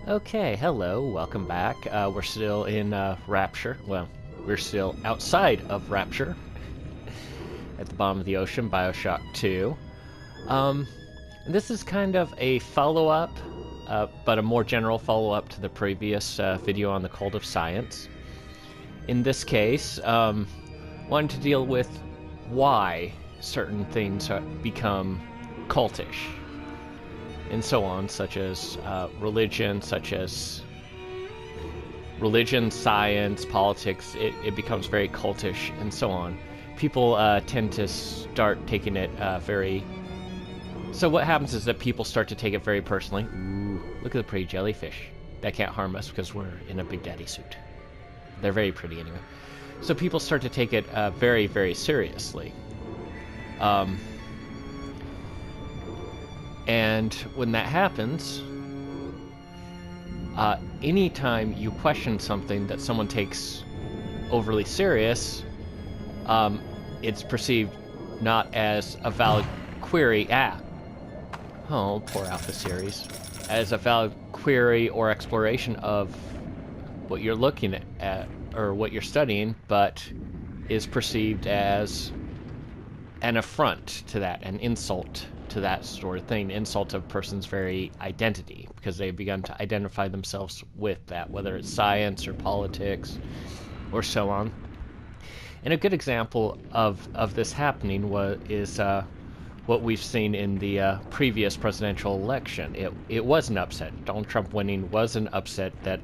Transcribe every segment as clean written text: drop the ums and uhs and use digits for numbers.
Okay, hello, welcome back. We're still in Rapture. Well, we're still outside of Rapture at the bottom of the ocean, BioShock 2. This is kind of a follow-up, but a more general follow-up to the previous video on the cult of science. In this case, wanted to deal with why certain things become cultish, and so on, such as religion, science, politics. It becomes very cultish, and so on. People tend to start taking it very... So what happens is that people start to take it very personally. Ooh, look at the pretty jellyfish. That can't harm us because we're in a Big Daddy suit. They're very pretty anyway. So people start to take it very, very seriously. And when that happens, anytime you question something that someone takes overly serious, it's perceived not as a valid query. Oh, poor Alpha Series. As a valid query or exploration of what you're looking at or what you're studying, but is perceived as an affront to that, an insult to that sort of thing, insult of a person's very identity, because they've begun to identify themselves with that, whether it's science or politics or so on. And a good example of this happening is what we've seen in the previous presidential election. It was an upset. Donald Trump winning was an upset that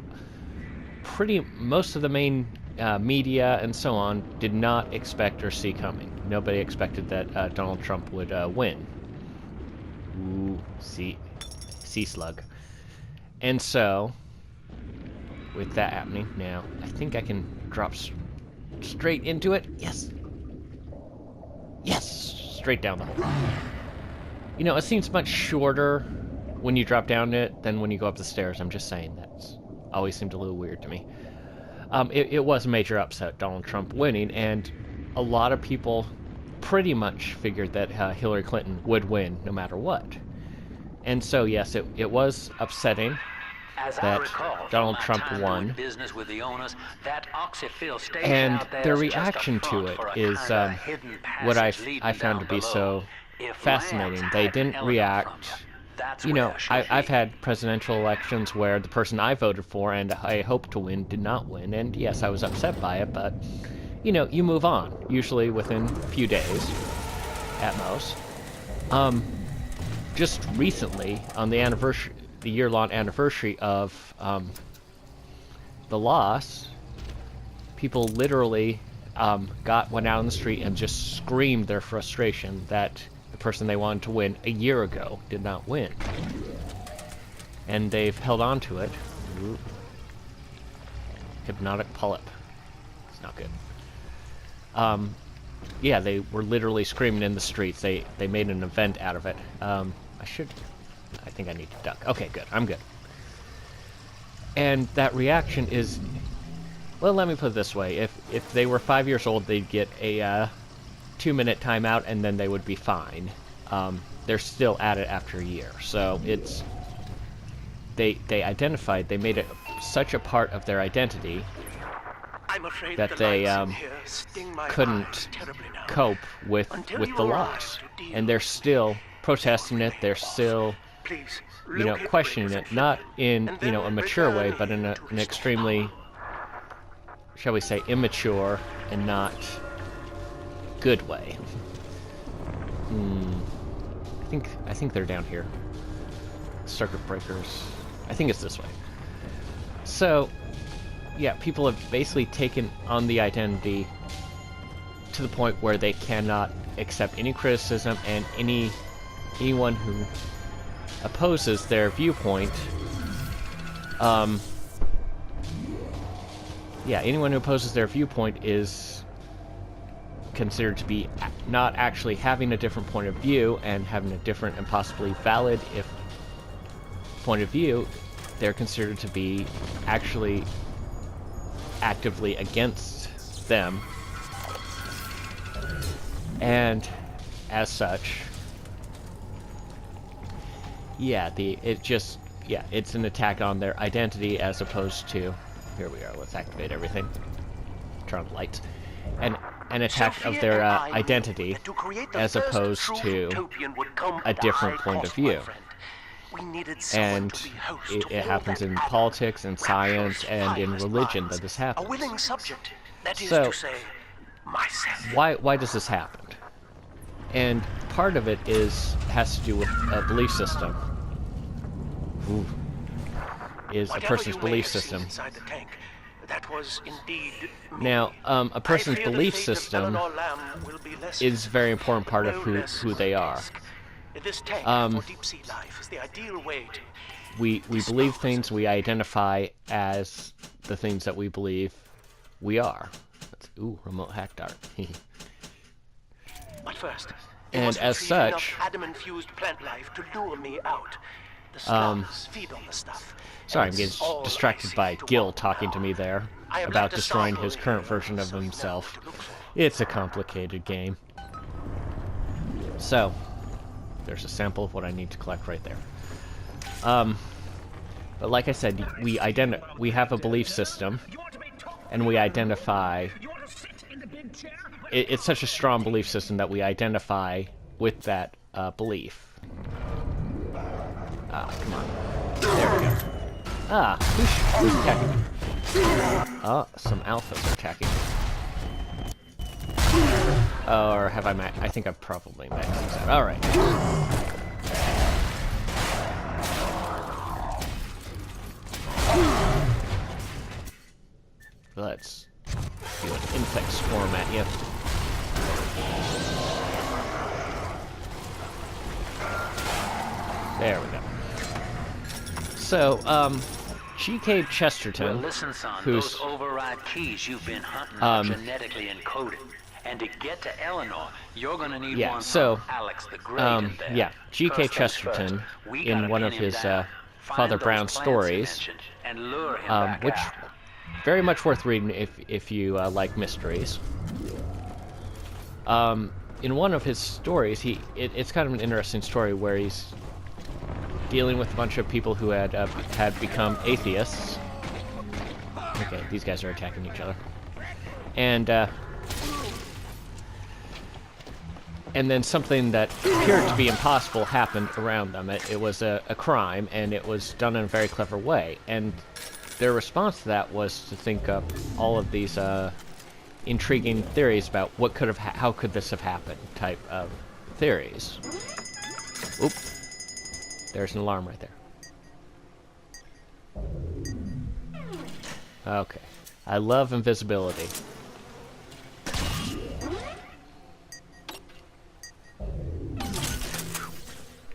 most of the main media and so on did not expect or see coming. Nobody expected that Donald Trump would win. Ooh, sea slug. And so, with that happening, now I think I can drop straight into it. Yes, straight down the hole. You know, it seems much shorter when you drop down it than when you go up the stairs. I'm just saying, that's always seemed a little weird to me. It was a major upset, Donald Trump winning, and a lot of people pretty much figured that Hillary Clinton would win no matter what. And so, yes, it was upsetting that Donald Trump won. And their reaction to it is what I found to be so fascinating. They didn't react... You know, I've had presidential elections where the person I voted for and I hoped to win did not win, and yes, I was upset by it, but, you know, you move on, usually within a few days, at most. Just recently, on the year-long anniversary of the loss, people literally went out on the street and just screamed their frustration that the person they wanted to win a year ago did not win. And they've held on to it. Ooh. Hypnotic polyp. It's not good. Yeah, they were literally screaming in the streets. They made an event out of it. I think I need to duck. Okay, good. I'm good. And that reaction is... Well, let me put it this way. If they were 5 years old, they'd get a 2-minute timeout, and then they would be fine. They're still at it after a year. So it's... They identified, they made it such a part of their identity that they couldn't cope with the loss. And they're still protesting it, they're still, you know, questioning it, not in, you know, a mature way, but in an extremely, shall we say, immature and not good way. I think they're down here. Circuit breakers. I think it's this way. So, yeah, people have basically taken on the identity to the point where they cannot accept any criticism, and anyone who opposes their viewpoint, anyone who opposes their viewpoint is considered to be not actually having a different point of view and having a different and possibly valid point of view. They're considered to be actually actively against them, and as such, yeah, it just yeah, it's an attack on their identity as opposed to, here we are, let's activate everything. Turn on the lights. An attack of their identity as opposed to a different point of view. And it happens in politics and science and in religion that this happens. So, why does this happen? And part of it has to do with a belief system. Ooh. Is a person's belief system. Now, a person's belief system is a very important part of who they are. We believe things, we identify as the things that we believe we are. Ooh, remote hack dart. But first, and as such, Adam-infused plant life to lure me out. The slums feed on the stuff. Sorry, I'm getting distracted by Gil talking to me there about destroying his current version of himself. It's a complicated game. So, there's a sample of what I need to collect right there. But like I said, we have a belief system, and we identify. It's such a strong belief system that we identify with that belief. Ah, come on. There we go. Ah, who's attacking me? Oh, some alphas are attacking me. Or have I I think I've probably maxed these out. Alright. Let's do an insect swarm at you. There we go. So, G.K. Chesterton, well, listen, son, who's... those override keys you've been hunting are genetically encoded. And to get to Eleanor, you're going to need one from Alex the Great in there. Yeah, G.K. Chesterton, in one of his Father Brown stories, which very much worth reading if you like mysteries. In one of his stories, it's kind of an interesting story where he's dealing with a bunch of people who had become atheists. Okay, these guys are attacking each other. And then something that appeared to be impossible happened around them. It was a crime, and it was done in a very clever way. And their response to that was to think up all of these intriguing theories about how could this have happened type of theories. Oop. There's an alarm right there. Okay. I love invisibility.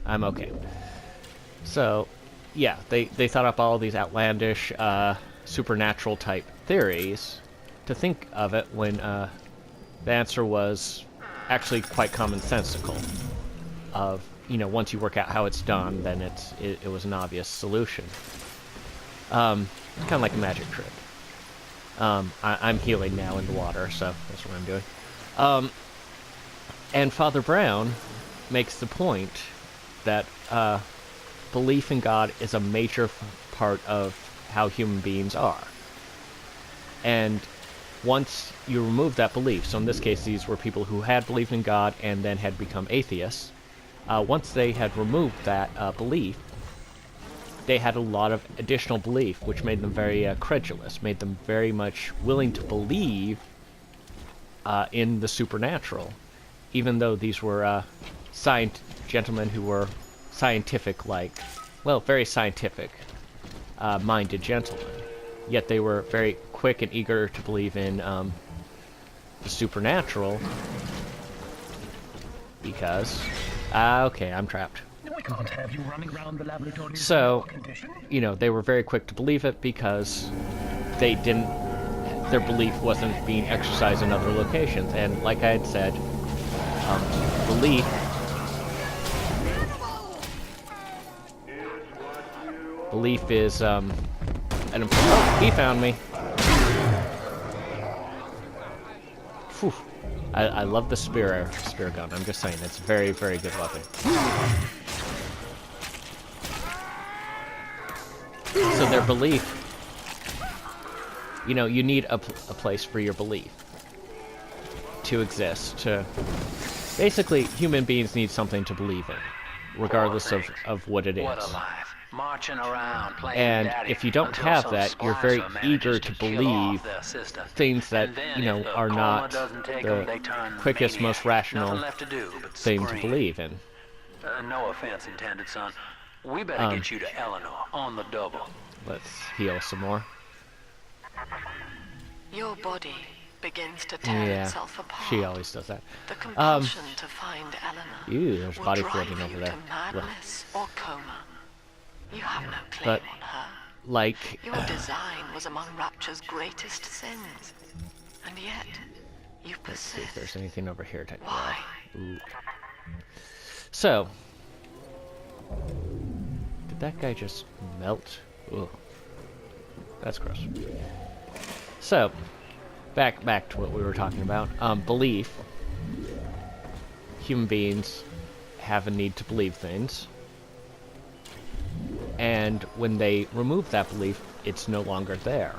I'm okay. So, yeah, they thought up all these outlandish, supernatural type theories to think of it when the answer was actually quite commonsensical. Of, once you work out how it's done, then it was an obvious solution. Kind of like a magic trick. I'm healing now in the water, so that's what I'm doing. And Father Brown makes the point that belief in God is a major part of how human beings are. And once you remove that belief, so in this case these were people who had believed in God and then had become atheists, once they had removed that belief, they had a lot of additional belief, which made them very credulous, made them very much willing to believe in the supernatural, even though these were gentlemen who were very scientific-minded gentlemen. Yet they were very quick and eager to believe in the supernatural because... okay, I'm trapped. We can't have you running around the laboratory. So, they were very quick to believe it because their belief wasn't being exercised in other locations. And like I had said, belief is an important... Oh, he found me. Whew. I love the spear gun. I'm just saying, it's a very, very good weapon. So their belief, you know, you need a place for your belief to exist. Basically, human beings need something to believe in, regardless of what it is. What a life. Marching around, playing And daddy if you don't until have some that, you're very splicer eager manages to kill believe off their sister. things that, And then you know, if the are coma not doesn't take the 'em, they turn quickest, maniac. most rational Nothing left to do but thing to scream. believe in. No offense intended, son. We better get you to Eleanor on the double. Let's heal some more. Your body begins to tear itself apart. She always does that. The compulsion to find Eleanor Ew, there's will body drive floating you over there. to madness or coma. You have no claim But, on her. like, Your design was among Rapture's greatest sins, and yet you let's see if persist. there's anything over here to Why? Ooh. So, did that guy just melt? Ooh. That's gross. So, back to what we were talking about. Belief. Human beings have a need to believe things. And when they remove that belief, it's no longer there.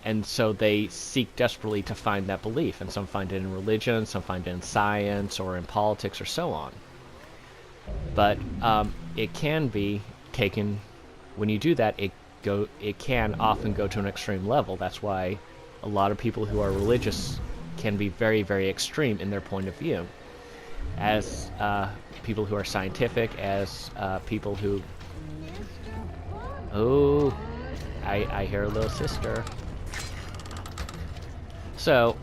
And so they seek desperately to find that belief. And some find it in religion, some find it in science, or in politics, or so on. But it can be taken, when you do that, it can often go to an extreme level. That's why a lot of people who are religious can be very, very extreme in their point of view. As people who are scientific, as people who... Oh, I hear a little sister. So,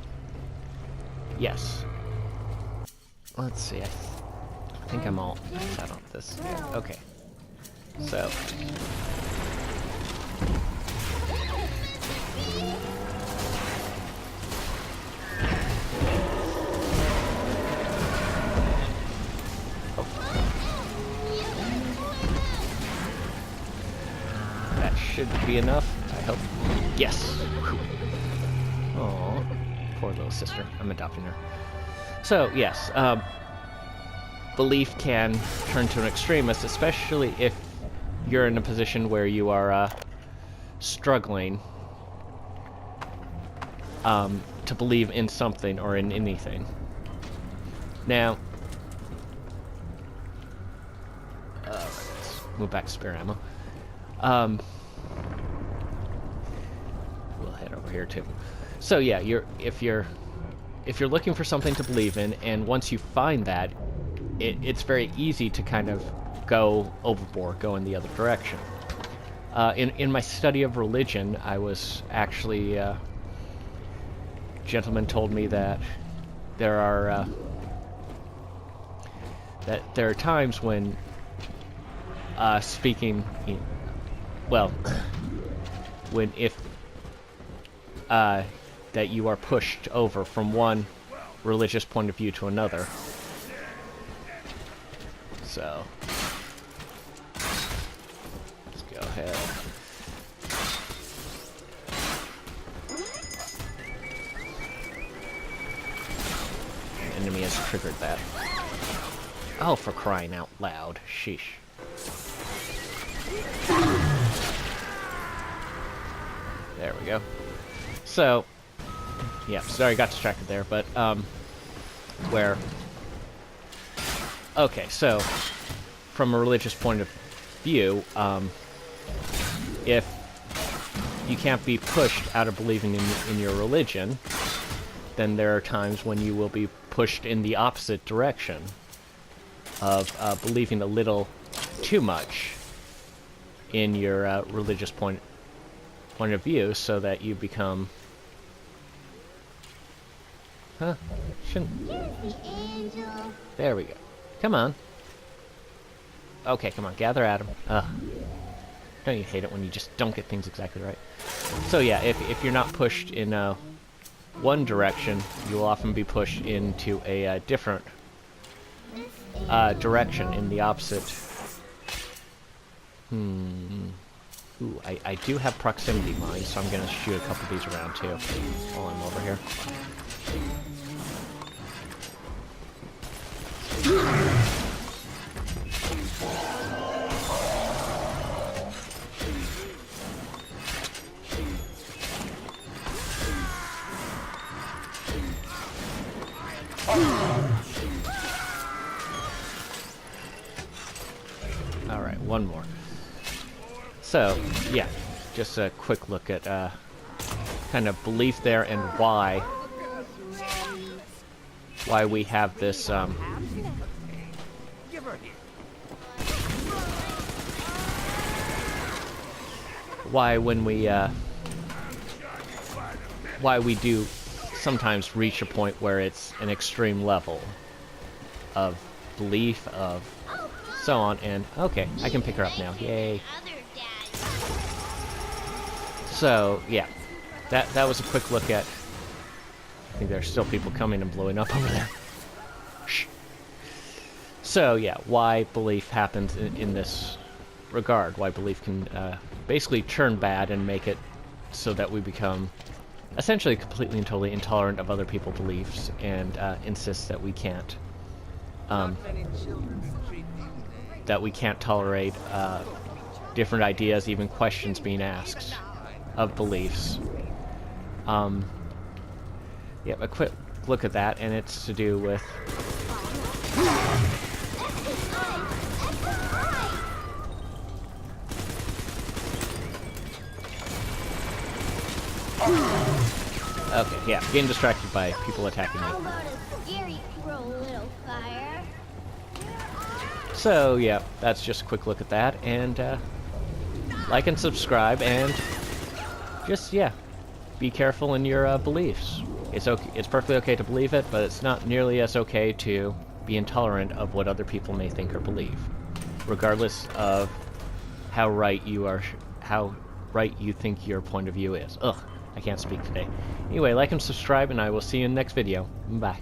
yes. Let's see, I think I'm all set on this. Okay. So... That should be enough, I hope. Yes! Oh, poor little sister. I'm adopting her. So, yes, belief can turn to an extremist, especially if you're in a position where you are struggling to believe in something or in anything. Now, let's move back to spare ammo. We'll head over here too. So yeah, if you're looking for something to believe in, and once you find that, it's very easy to kind of go overboard, go in the other direction. In my study of religion, I was actually gentleman told me that there are times when speaking in, well, when if that you are pushed over from one religious point of view to another. So let's go ahead. The enemy has triggered that. Oh, for crying out loud. Sheesh. There we go. So, yeah, sorry, got distracted there, but, where... Okay, so, from a religious point of view, if you can't be pushed out of believing in your religion, then there are times when you will be pushed in the opposite direction of believing a little too much in your religious point of view, so that you become... Huh? Shouldn't... There we go. Come on. Okay, come on, gather at him. Don't you hate it when you just don't get things exactly right? So yeah, if you're not pushed in one direction, you will often be pushed into a different direction, in the opposite. Ooh, I do have proximity mines, so I'm gonna shoot a couple of these around too while I'm over here. Alright, one more. So, yeah, just a quick look at kind of belief there and why we have this why we do sometimes reach a point where it's an extreme level of belief, of so on, and okay, I can pick her up now. Yay. So, yeah, that was a quick look at... I think there's still people coming and blowing up over there. Shh. So, yeah, why belief happens in this regard. Why belief can basically turn bad and make it so that we become essentially completely and totally intolerant of other people's beliefs and insist that we can't tolerate different ideas, even questions being asked of beliefs. Yeah, a quick look at that, and it's to do with okay, yeah, getting distracted by people attacking me. So, yeah, that's just a quick look at that, and like and subscribe, and just, yeah, be careful in your beliefs. It's okay. It's perfectly okay to believe it, but it's not nearly as okay to be intolerant of what other people may think or believe, regardless of how right you are, how right you think your point of view is. Ugh, I can't speak today. Anyway, like and subscribe, and I will see you in the next video. Bye.